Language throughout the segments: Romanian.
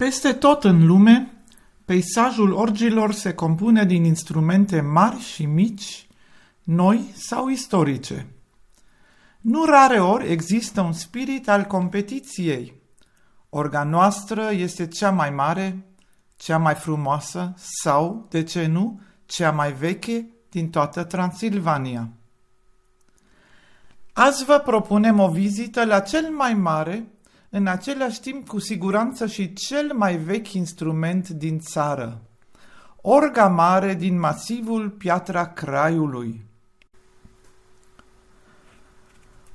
Peste tot în lume, peisajul orgilor se compune din instrumente mari și mici, noi sau istorice. Nu rare ori există un spirit al competiției. Orga noastră este cea mai mare, cea mai frumoasă sau, de ce nu, cea mai veche din toată Transilvania. Azi vă propunem o vizită la cel mai mare, în același timp cu siguranță și cel mai vechi instrument din țară, orga mare din masivul Piatra Craiului.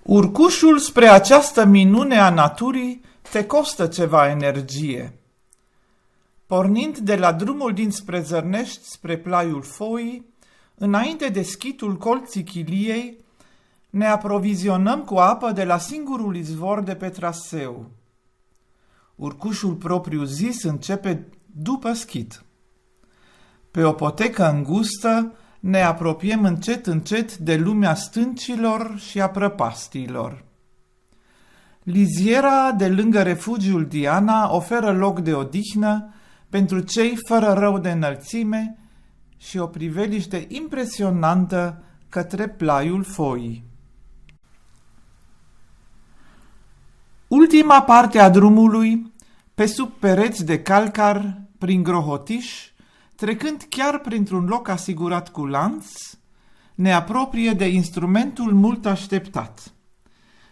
Urcușul spre această minune a naturii te costă ceva energie. Pornind de la drumul dinspre Zărnești spre Plaiul Foii, înainte de schitul Colții Chiliei, ne aprovizionăm cu apă de la singurul izvor de pe traseu. Urcușul propriu-zis începe după schit. Pe o potecă îngustă ne apropiem încet de lumea stâncilor și a prăpastiilor. Liziera de lângă refugiul Diana oferă loc de odihnă pentru cei fără rău de înălțime și o priveliște impresionantă către Plaiul Foii. Ultima parte a drumului, pe sub pereți de calcar, prin grohotiș, trecând chiar printr-un loc asigurat cu lanț, ne apropie de instrumentul mult așteptat.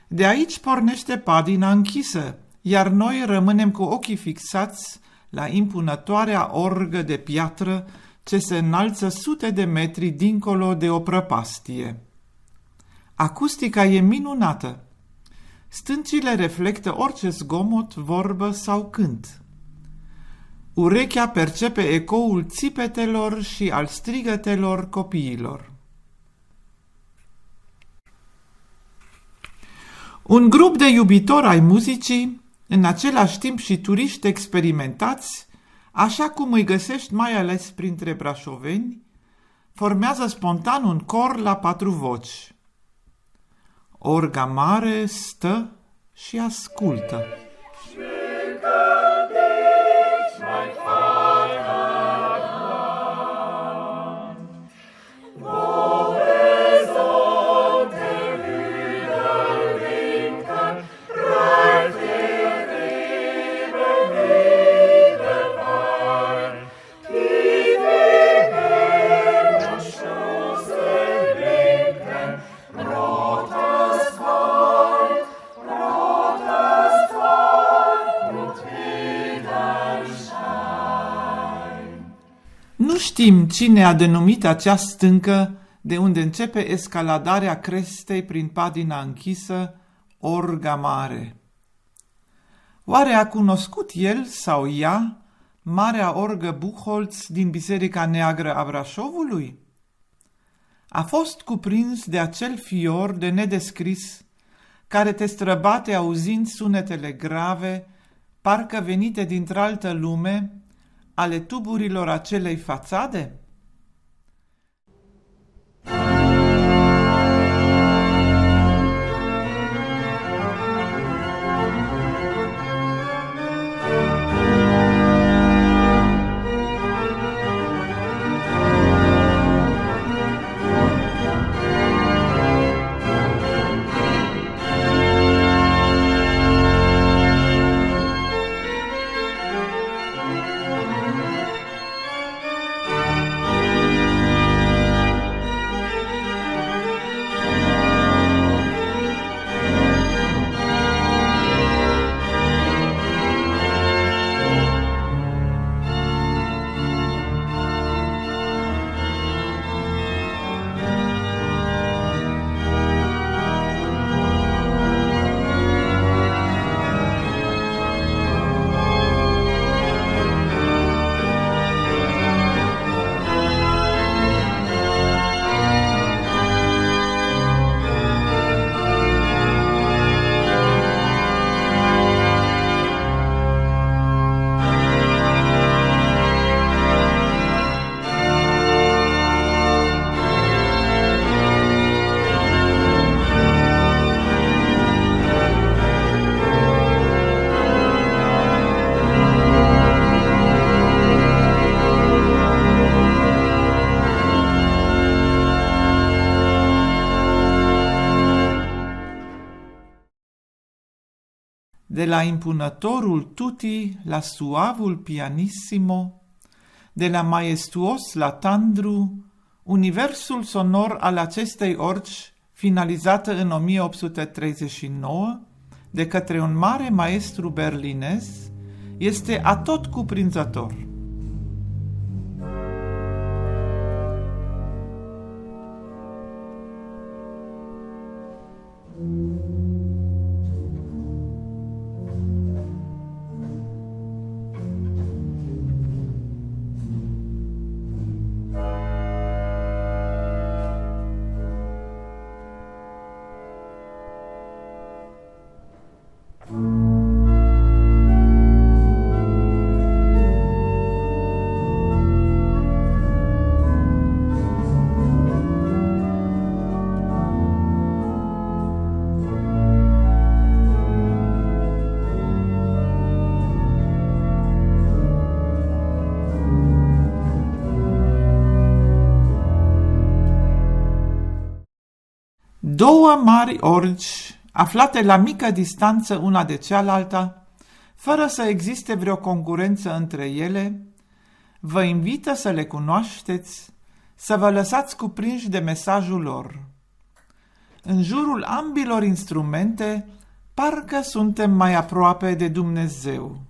De aici pornește padina închisă, iar noi rămânem cu ochii fixați la impunătoarea orgă de piatră ce se înalță sute de metri dincolo de o prăpastie. Acustica e minunată. Stâncile reflectă orice zgomot, vorbă sau cânt. Urechea percepe ecoul țipetelor și al strigătelor copiilor. Un grup de iubitori ai muzicii, în același timp și turiști experimentați, așa cum îi găsești mai ales printre brașoveni, formează spontan un cor la 4 voci. Orga mare stă și ascultă. Nu știm cine a denumit acea stâncă de unde începe escaladarea crestei prin padina închisă, Orga Mare. Oare a cunoscut el sau ea marea orgă Buchholz din Biserica Neagră a Brașovului? A fost cuprins de acel fior de nedescris care te străbate auzind sunetele grave, parcă venite dintr-altă lume, ale tuburilor acelei fațade? de la impunătorul tutti la suavul pianissimo, de la maestuos la tandru, universul sonor al acestei orci, finalizată în 1839 de către un mare maestru berlinez, este atot cuprinzător. Două mari orci, aflate la mică distanță una de cealaltă, fără să existe vreo concurență între ele, vă invită să le cunoașteți, să vă lăsați cuprinși de mesajul lor. În jurul ambilor instrumente, parcă suntem mai aproape de Dumnezeu.